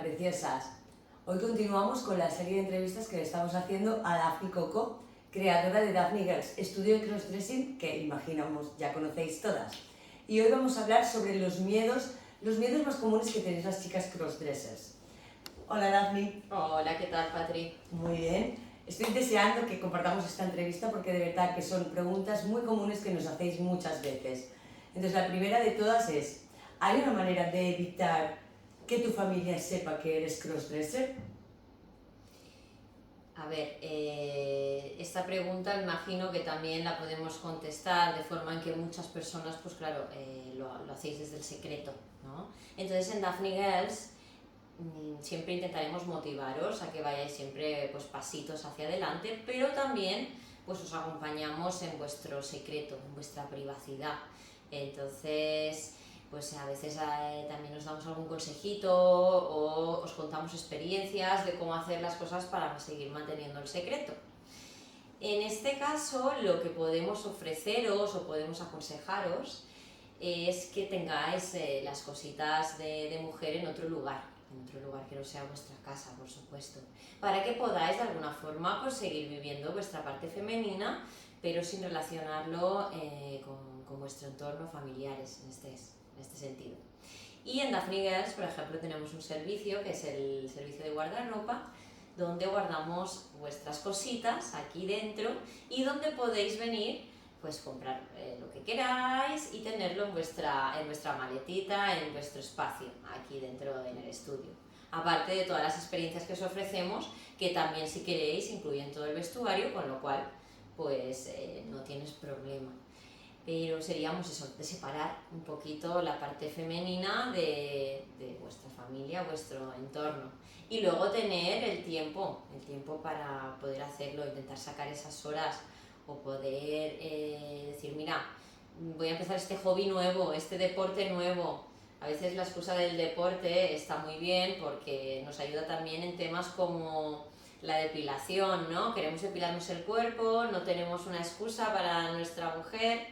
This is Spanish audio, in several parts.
preciosas. Hoy continuamos con la serie de entrevistas que le estamos haciendo a Daphne Coco, creadora de Daphne Girls, estudio de crossdressing que imaginamos ya conocéis todas. Y hoy vamos a hablar sobre los miedos más comunes que tenéis las chicas crossdressers. Hola Daphne. Hola, ¿qué tal, Patri? Muy bien. Estoy deseando que compartamos esta entrevista porque de verdad que son preguntas muy comunes que nos hacéis muchas veces. Entonces la primera de todas es, ¿hay una manera de evitar que tu familia sepa que eres crossdresser? A ver, esta pregunta imagino que también la podemos contestar de forma en que muchas personas, pues claro, lo hacéis desde el secreto, ¿no? Entonces en Daphne Girls siempre intentaremos motivaros a que vayáis siempre pues pasitos hacia adelante, pero también pues os acompañamos en vuestro secreto, en vuestra privacidad. Entonces pues a veces también os damos algún consejito o os contamos experiencias de cómo hacer las cosas para seguir manteniendo el secreto. En este caso lo que podemos ofreceros o podemos aconsejaros es que tengáis las cositas de mujer en otro lugar que no sea vuestra casa, por supuesto, para que podáis de alguna forma pues, seguir viviendo vuestra parte femenina, pero sin relacionarlo con vuestro entorno familiares en este sentido. Y en Daphne Girls, por ejemplo, tenemos un servicio que es el servicio de guardarropa, donde guardamos vuestras cositas aquí dentro y donde podéis venir pues comprar lo que queráis y tenerlo en vuestra maletita, en vuestro espacio, aquí dentro en el estudio. Aparte de todas las experiencias que os ofrecemos, que también si queréis incluyen todo el vestuario, con lo cual pues no tienes problema. Pero seríamos eso, de separar un poquito la parte femenina de vuestra familia, vuestro entorno. Y luego tener el tiempo para poder hacerlo, intentar sacar esas horas o poder decir, mira, voy a empezar este hobby nuevo, este deporte nuevo. A veces la excusa del deporte está muy bien porque nos ayuda también en temas como la depilación, ¿no? Queremos depilarnos el cuerpo, no tenemos una excusa para nuestra mujer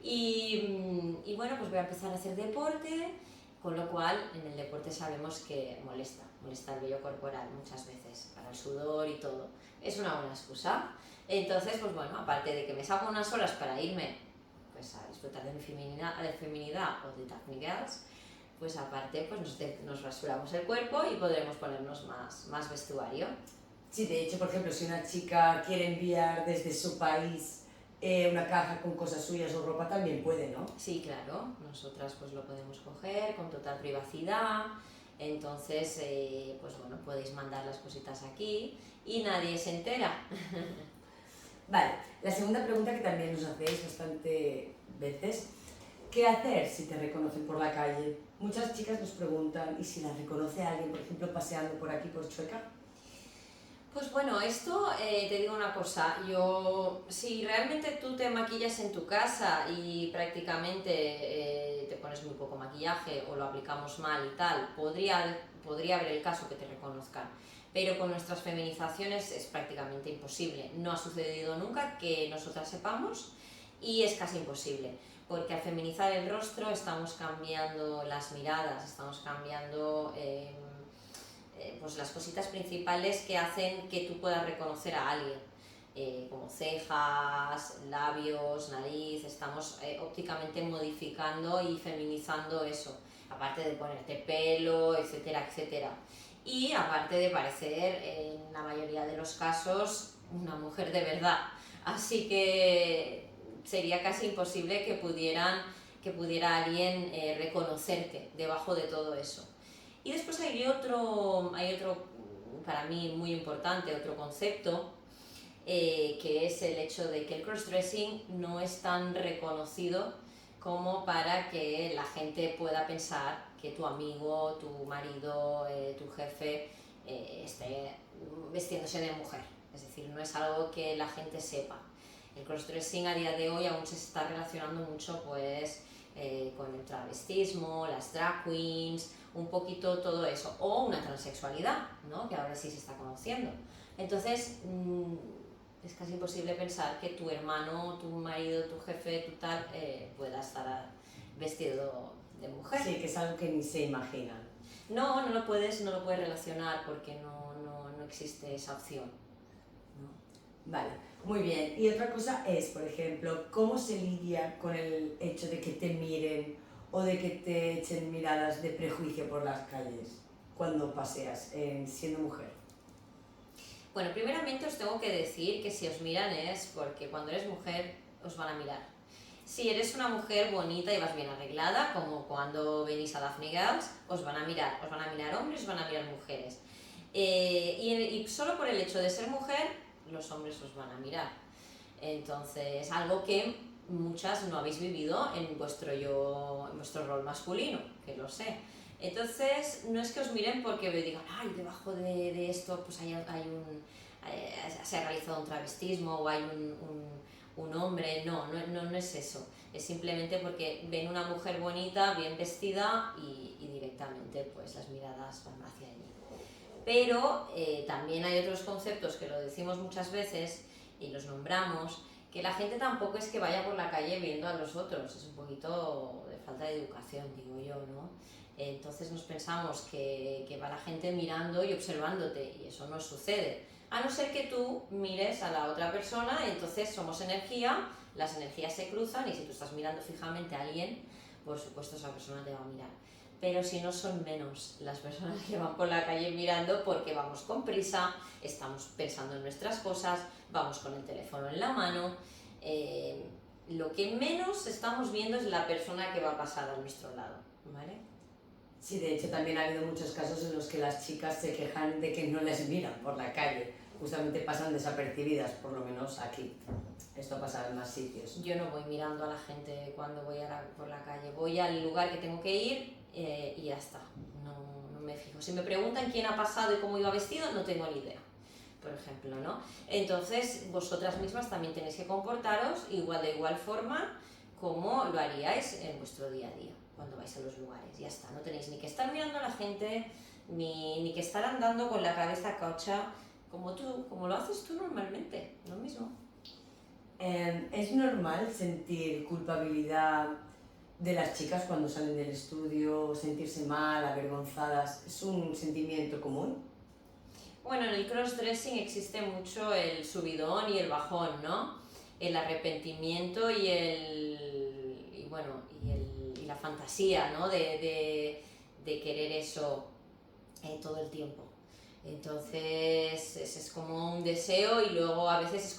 y bueno, pues voy a empezar a hacer deporte, con lo cual en el deporte sabemos que molesta el vello corporal muchas veces, para el sudor y todo. Es una buena excusa. Entonces, pues bueno, aparte de que me saco unas horas para irme pues, a disfrutar de mi feminidad o de Daphne Girls, pues aparte pues nos rasuramos el cuerpo y podremos ponernos más vestuario. Sí, de hecho, por ejemplo, si una chica quiere enviar desde su país una caja con cosas suyas o ropa, también puede, ¿no? Sí, claro, nosotras pues lo podemos coger con total privacidad, entonces pues bueno, podéis mandar las cositas aquí y nadie se entera. Vale, la segunda pregunta que también nos hacéis bastante veces, ¿qué hacer si te reconocen por la calle? Muchas chicas nos preguntan, ¿y si la reconoce alguien, por ejemplo, paseando por aquí por Chueca? Pues bueno, esto te digo una cosa, si realmente tú te maquillas en tu casa y prácticamente te pones muy poco maquillaje o lo aplicamos mal y tal, podría haber el caso que te reconozcan, pero con nuestras feminizaciones es prácticamente imposible, no ha sucedido nunca que nosotras sepamos y es casi imposible, porque al feminizar el rostro estamos cambiando las miradas, estamos cambiando pues las cositas principales que hacen que tú puedas reconocer a alguien, como cejas, labios, nariz, estamos ópticamente modificando y feminizando eso, aparte de ponerte pelo, etcétera, etcétera. Y aparte de parecer, en la mayoría de los casos, una mujer de verdad. Así que sería casi imposible que pudiera alguien reconocerte debajo de todo eso. Y después hay otro para mí muy importante, otro concepto, que es el hecho de que el crossdressing no es tan reconocido como para que la gente pueda pensar que tu amigo, tu marido, tu jefe esté vestiéndose de mujer. Es decir, no es algo que la gente sepa. El crossdressing a día de hoy aún se está relacionando mucho pues, con el travestismo, las drag queens, un poquito todo eso, o una transexualidad, ¿no? Que ahora sí se está conociendo. Entonces, es casi imposible pensar que tu hermano, tu marido, tu jefe, tu tal, pueda estar vestido de mujer. Sí, que es algo que ni se imaginan. No, no lo puedes relacionar porque no existe esa opción. ¿no? Vale, muy bien. Y otra cosa es, por ejemplo, ¿cómo se lidia con el hecho de que te miren o de que te echen miradas de prejuicio por las calles cuando paseas, siendo mujer? Bueno, primeramente os tengo que decir que si os miran es porque cuando eres mujer os van a mirar. Si eres una mujer bonita y vas bien arreglada, como cuando venís a Daphne Girls, os van a mirar hombres, os van a mirar mujeres. Y solo por el hecho de ser mujer, los hombres os van a mirar. Entonces, algo que muchas no habéis vivido en vuestro rol masculino, que lo sé. Entonces, no es que os miren porque digan, ay, debajo de esto pues se ha realizado un travestismo o hay un hombre, no es eso. Es simplemente porque ven una mujer bonita, bien vestida y directamente pues las miradas van hacia allí. Pero también hay otros conceptos que lo decimos muchas veces y los nombramos, que la gente tampoco es que vaya por la calle viendo a los otros, es un poquito de falta de educación, digo yo, ¿no? Entonces nos pensamos que va la gente mirando y observándote y eso no sucede. A no ser que tú mires a la otra persona, entonces somos energía, las energías se cruzan y si tú estás mirando fijamente a alguien, por supuesto esa persona te va a mirar. Pero si no, son menos las personas que van por la calle mirando porque vamos con prisa, estamos pensando en nuestras cosas, vamos con el teléfono en la mano. Lo que menos estamos viendo es la persona que va a pasar a nuestro lado, ¿vale? Sí, de hecho también ha habido muchos casos en los que las chicas se quejan de que no les miran por la calle, justamente pasan desapercibidas, por lo menos aquí. Esto ha pasado en más sitios. Yo no voy mirando a la gente cuando voy por la calle, voy al lugar que tengo que ir y ya está, no me fijo. Si me preguntan quién ha pasado y cómo iba vestido, no tengo ni idea, por ejemplo, ¿no? Entonces vosotras mismas también tenéis que comportaros de igual forma como lo haríais en vuestro día a día, cuando vais a los lugares, ya está. No tenéis ni que estar mirando a la gente, ni que estar andando con la cabeza cocha, como lo haces tú normalmente, lo mismo. ¿Es normal sentir culpabilidad de las chicas cuando salen del estudio, sentirse mal, avergonzadas? ¿Es un sentimiento común? Bueno, en el crossdressing existe mucho el subidón y el bajón, ¿no? El arrepentimiento y la fantasía, ¿no? De querer eso todo el tiempo. Entonces es como un deseo y luego a veces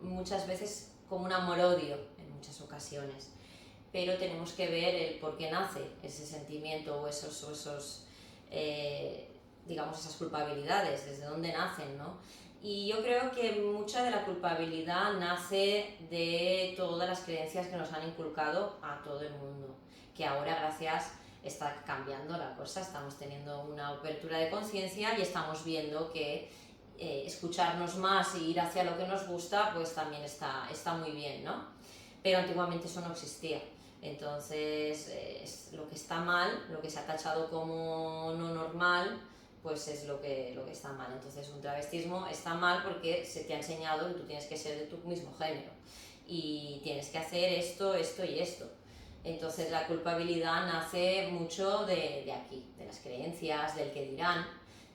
muchas veces como un amor-odio en muchas ocasiones. Pero tenemos que ver el por qué nace ese sentimiento o digamos, esas culpabilidades, desde dónde nacen, ¿no? Y yo creo que mucha de la culpabilidad nace de todas las creencias que nos han inculcado a todo el mundo, que ahora gracias está cambiando la cosa, estamos teniendo una apertura de conciencia y estamos viendo que escucharnos más y ir hacia lo que nos gusta, pues también está muy bien, ¿no? Pero antiguamente eso no existía. Entonces, es lo que está mal, lo que se ha tachado como no normal, pues es lo que está mal. Entonces, un travestismo está mal porque se te ha enseñado que tú tienes que ser de tu mismo género y tienes que hacer esto, esto y esto. Entonces, la culpabilidad nace mucho de aquí, de las creencias, del que dirán.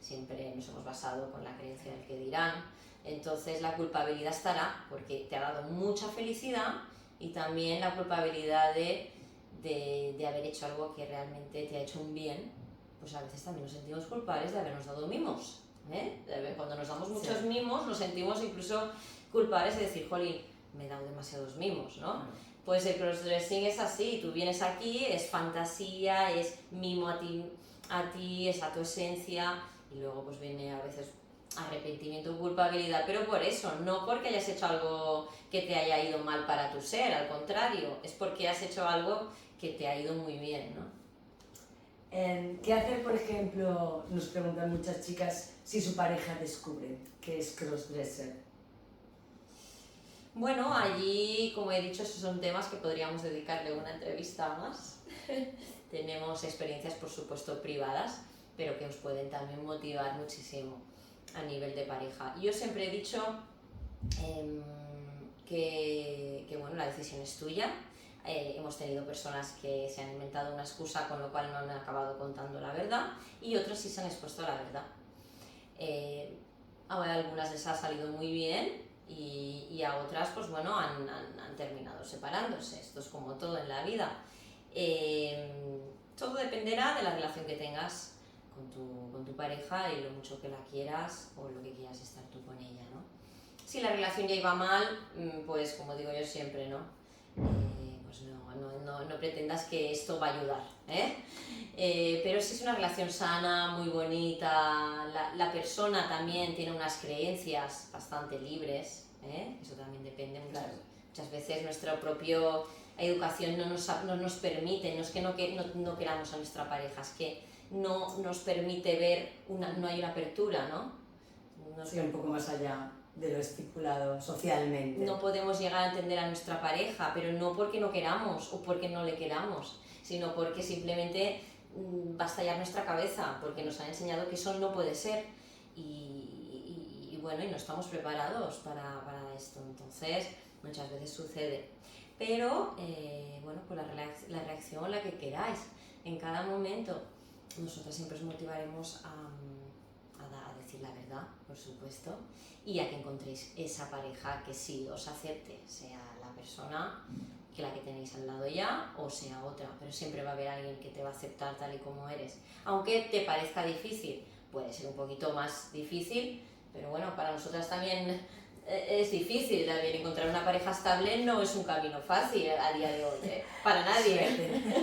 Siempre nos hemos basado con la creencia del que dirán. Entonces, la culpabilidad estará porque te ha dado mucha felicidad y también la culpabilidad de haber hecho algo que realmente te ha hecho un bien, pues a veces también nos sentimos culpables de habernos dado mimos, ¿eh? Cuando nos damos muchos mimos nos sentimos incluso culpables de decir, jolín, me he dado demasiados mimos, ¿no? Pues el crossdressing es así, tú vienes aquí, es fantasía, es mimo a ti, es a tu esencia y luego pues viene a veces arrepentimiento, culpabilidad, pero por eso, no porque hayas hecho algo que te haya ido mal para tu ser, al contrario, es porque has hecho algo que te ha ido muy bien, ¿no? ¿Qué hacer, por ejemplo, nos preguntan muchas chicas, si su pareja descubre que es crossdresser? Bueno, allí, como he dicho, esos son temas que podríamos dedicarle una entrevista más. Tenemos experiencias, por supuesto, privadas, pero que os pueden también motivar muchísimo a nivel de pareja. Yo siempre he dicho que bueno, la decisión es tuya. hemos tenido personas que se han inventado una excusa con lo cual no han acabado contando la verdad y otras sí se han expuesto a la verdad. Ahora algunas les ha salido muy bien y a otras pues bueno han terminado separándose. Esto es como todo en la vida. Todo dependerá de la relación que tengas con tu pareja y lo mucho que la quieras o lo que quieras estar tú con ella, ¿no? Si la relación ya iba mal, pues como digo yo siempre, ¿no? Pues no pretendas que esto va a ayudar, ¿eh? Pero si es una relación sana, muy bonita, la persona también tiene unas creencias bastante libres, ¿eh? Eso también depende muchas veces nuestra propia educación no nos permite, no es que no queramos a nuestra pareja, es que no nos permite ver, no hay una apertura, ¿no? Sí, un poco más allá de lo estipulado socialmente. No podemos llegar a entender a nuestra pareja, pero no porque no queramos o porque no le queramos, sino porque simplemente va a estallar nuestra cabeza, porque nos han enseñado que eso no puede ser y bueno, y no estamos preparados para esto, entonces muchas veces sucede. Pero bueno, pues la reacción la que queráis en cada momento. Nosotros siempre os motivaremos a decir la verdad, por supuesto, y a que encontréis esa pareja que sí os acepte, sea la persona que la que tenéis al lado ya o sea otra, pero siempre va a haber alguien que te va a aceptar tal y como eres. Aunque te parezca difícil, puede ser un poquito más difícil, pero bueno, para nosotras también es difícil también encontrar una pareja estable, no es un camino fácil a día de hoy, para nadie.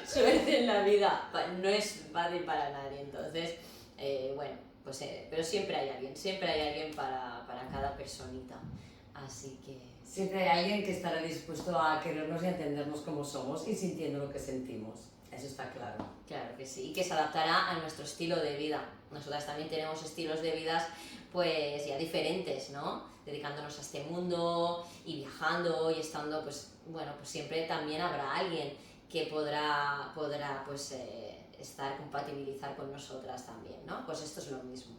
Suerte en la vida, no es fácil para nadie, entonces, bueno, pues, pero siempre hay alguien para cada personita, así que... Siempre hay alguien que estará dispuesto a querernos y a entendernos como somos y sintiendo lo que sentimos, eso está claro. Claro que sí, y que se adaptará a nuestro estilo de vida. Nosotras también tenemos estilos de vida pues ya diferentes, ¿no? Dedicándonos a este mundo y viajando y estando, pues bueno, pues siempre también habrá alguien que podrá pues compatibilizar con nosotras también, ¿no? Pues esto es lo mismo.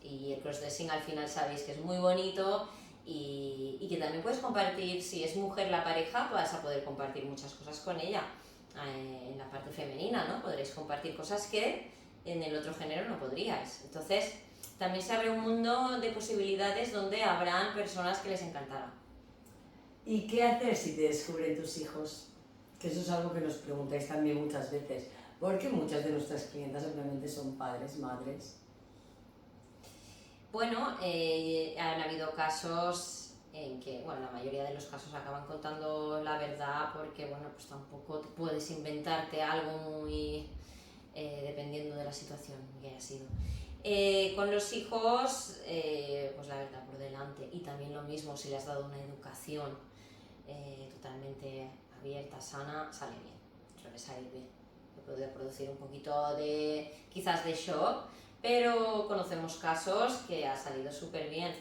Y el crossdressing al final sabéis que es muy bonito y que también puedes compartir, si es mujer la pareja, vas a poder compartir muchas cosas con ella. En la parte femenina, ¿no? Podréis compartir cosas que en el otro género no podríais. Entonces, también se abre un mundo de posibilidades donde habrán personas que les encantará. ¿Y qué hacer si te descubren tus hijos? Que eso es algo que nos preguntáis también muchas veces, porque muchas de nuestras clientas simplemente son padres, madres. Bueno, han habido casos en que, bueno, la mayoría de los casos acaban contando la verdad porque, bueno, pues tampoco puedes inventarte algo muy dependiendo de la situación que haya sido. Con los hijos, pues la verdad por delante, y también lo mismo, si le has dado una educación totalmente abierta, sana, sale bien, suele salir bien. Puede producir un poquito quizás de shock, pero conocemos casos que ha salido súper bien,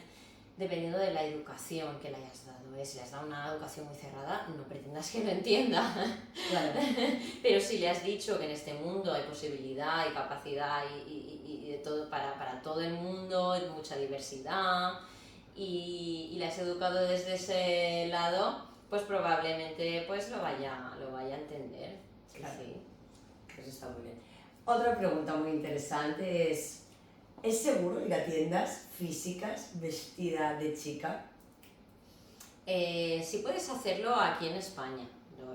dependiendo de la educación que le hayas dado. Si le has dado una educación muy cerrada, no pretendas que lo entienda. Claro. Pero si le has dicho que en este mundo hay posibilidad y capacidad y de todo para todo el mundo, hay mucha diversidad, y le has educado desde ese lado, pues probablemente pues lo vaya a entender. Sí, claro. Sí. Eso está muy bien. Otra pregunta muy interesante ¿es seguro ir a tiendas físicas vestida de chica? Si puedes hacerlo aquí en España,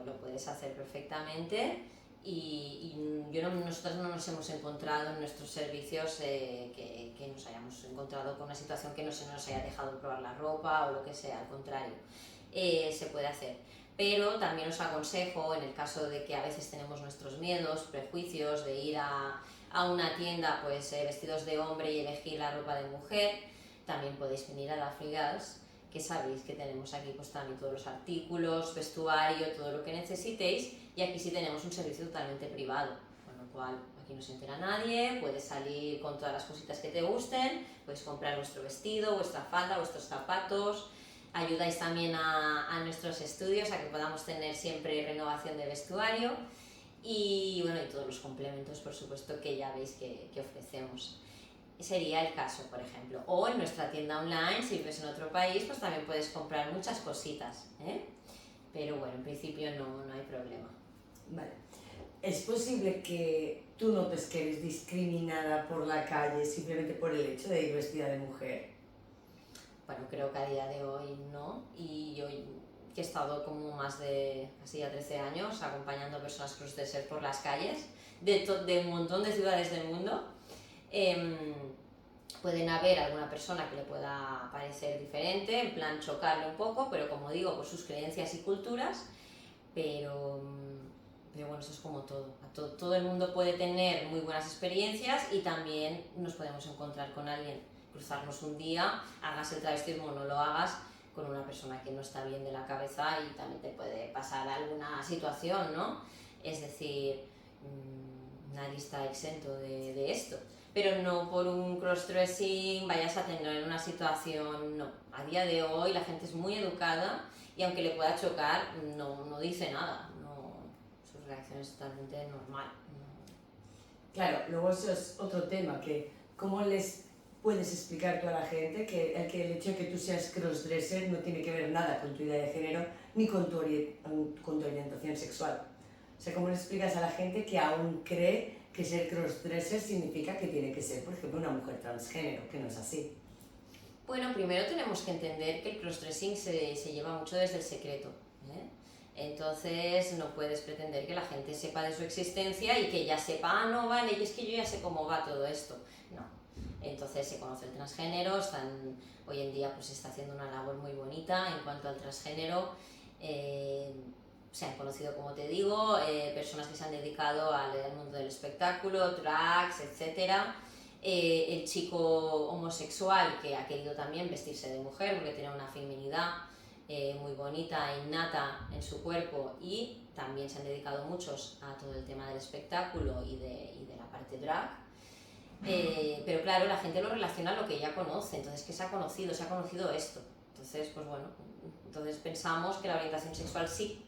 lo puedes hacer perfectamente y nosotros no nos hemos encontrado en nuestros servicios que nos hayamos encontrado con una situación que no se nos haya dejado probar la ropa o lo que sea, al contrario, se puede hacer. Pero también os aconsejo, en el caso de que a veces tenemos nuestros miedos, prejuicios de ir a una tienda pues vestidos de hombre y elegir la ropa de mujer, también podéis venir a Daphne Girls, que sabéis que tenemos aquí pues también todos los artículos, vestuario, todo lo que necesitéis, y aquí sí tenemos un servicio totalmente privado, con lo cual aquí no se entera nadie, puedes salir con todas las cositas que te gusten, puedes comprar vuestro vestido, vuestra falda, vuestros zapatos, ayudáis también a nuestros estudios a que podamos tener siempre renovación de vestuario y bueno, y todos los complementos por supuesto que ya veis que ofrecemos. Sería el caso, por ejemplo. O en nuestra tienda online, si vives en otro país, pues también puedes comprar muchas cositas, ¿eh? pero bueno, en principio no hay problema. Vale. ¿Es posible que tú notes que eres discriminada por la calle simplemente por el hecho de ir vestida de mujer? Bueno, creo que a día de hoy no, y yo que he estado como más de casi ya 13 años acompañando a personas crossdresser por las calles de un montón de ciudades del mundo. Pueden haber alguna persona que le pueda parecer diferente, en plan chocarle un poco, pero como digo, por sus creencias y culturas, pero bueno, eso es como todo. Todo el mundo puede tener muy buenas experiencias y también nos podemos encontrar con alguien, cruzarnos un día, hagas el travestismo o no lo hagas, con una persona que no está bien de la cabeza y también te puede pasar alguna situación, ¿no? Es decir, nadie está exento de esto. Pero no por un crossdressing vayas a tener una situación, no. A día de hoy la gente es muy educada y aunque le pueda chocar, no dice nada. Su reacción es totalmente normal. Claro, luego eso es otro tema, que cómo les puedes explicar tú a la gente que el hecho de que tú seas crossdresser no tiene que ver nada con tu idea de género ni con tu orientación sexual. O sea, ¿cómo le explicas a la gente que aún cree que ser crossdresser significa que tiene que ser, por ejemplo, una mujer transgénero, que no es así? Bueno, primero tenemos que entender que el crossdressing se lleva mucho desde el secreto, ¿eh? Entonces no puedes pretender que la gente sepa de su existencia y que ya sepa, ah, no, vale, y es que yo ya sé cómo va todo esto. No. Entonces se conoce el transgénero, hoy en día pues se está haciendo una labor muy bonita en cuanto al transgénero. Se han conocido, como te digo, personas que se han dedicado al mundo del espectáculo, drags, etc. El chico homosexual que ha querido también vestirse de mujer porque tiene una feminidad muy bonita, innata en su cuerpo, y también se han dedicado muchos a todo el tema del espectáculo y de la parte drag. Pero claro, la gente lo relaciona a lo que ya conoce, entonces ¿qué se ha conocido? Se ha conocido esto. Entonces, pues bueno, entonces pensamos que la orientación sexual sí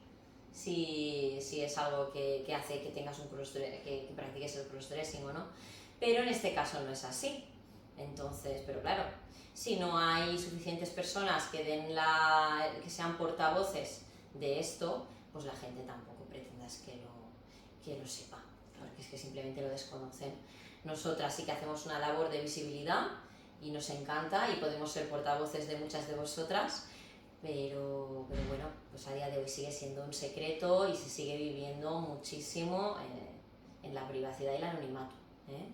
es algo que hace que tengas que practiques el crossdressing o no, pero en este caso no es así. Entonces, pero claro, si no hay suficientes personas que sean portavoces de esto, pues la gente tampoco pretendas que lo sepa, porque es que simplemente lo desconocen. Nosotras sí que hacemos una labor de visibilidad y nos encanta y podemos ser portavoces de muchas de vosotras, pero bueno, pues a día de hoy sigue siendo un secreto y se sigue viviendo muchísimo en la privacidad y el anonimato, ¿eh?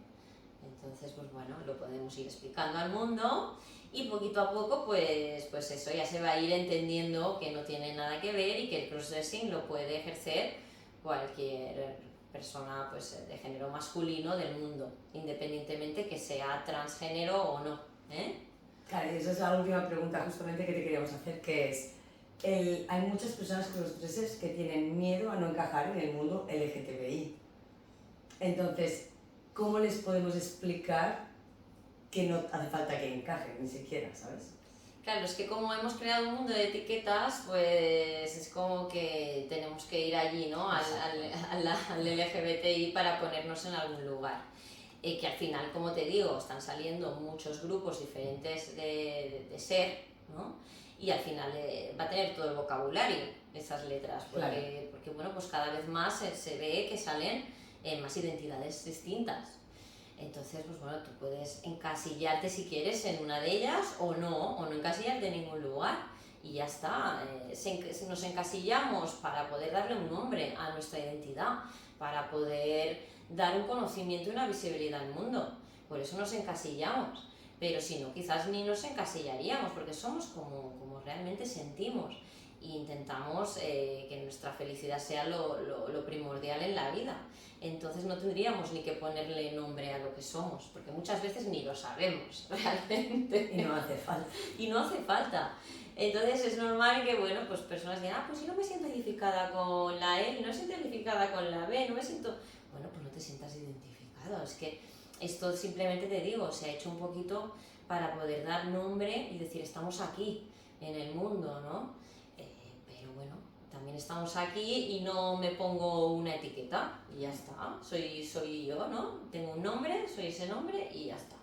Entonces, pues bueno, lo podemos ir explicando al mundo y poquito a poco, pues eso, ya se va a ir entendiendo que no tiene nada que ver y que el crossdressing lo puede ejercer cualquier persona pues, de género masculino del mundo, independientemente que sea transgénero o no, ¿eh? Claro, y esa es la última pregunta justamente que te queríamos hacer, que es, hay muchas personas crossdressers que tienen miedo a no encajar en el mundo LGTBI. Entonces, ¿cómo les podemos explicar que no hace falta que encajen ni siquiera, ¿sabes? Claro, es que como hemos creado un mundo de etiquetas, pues es como que tenemos que ir allí, ¿no? Al LGBTI para ponernos en algún lugar. Que al final, como te digo, están saliendo muchos grupos diferentes de ser, ¿no? Y al final va a tener todo el vocabulario esas letras, porque bueno, pues cada vez más se ve que salen más identidades distintas. Entonces, pues bueno, tú puedes encasillarte si quieres en una de ellas o no encasillarte en ningún lugar y ya está. Nos encasillamos para poder darle un nombre a nuestra identidad, para poder dar un conocimiento y una visibilidad al mundo. Por eso nos encasillamos, pero si no, quizás ni nos encasillaríamos, porque somos como realmente sentimos e intentamos que nuestra felicidad sea lo primordial en la vida. Entonces no tendríamos ni que ponerle nombre a lo que somos, porque muchas veces ni lo sabemos realmente. Y no hace falta. Y no hace falta. Entonces es normal que, bueno, pues personas digan, pues si no me siento identificada con la L, no me siento identificada con la B, no me siento... Bueno, pues no te sientas identificado, es que esto simplemente te digo, se ha hecho un poquito para poder dar nombre y decir, estamos aquí, en el mundo, ¿no? Pero bueno, también estamos aquí y no me pongo una etiqueta y ya está, soy yo, ¿no? Tengo un nombre, soy ese nombre y ya está.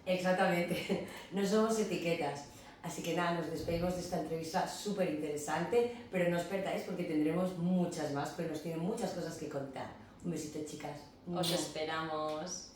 Exactamente, no somos etiquetas. Así que nada, nos despedimos de esta entrevista súper interesante, pero no os perdáis porque tendremos muchas más, pero nos tienen muchas cosas que contar. Un besito, chicas. Os esperamos.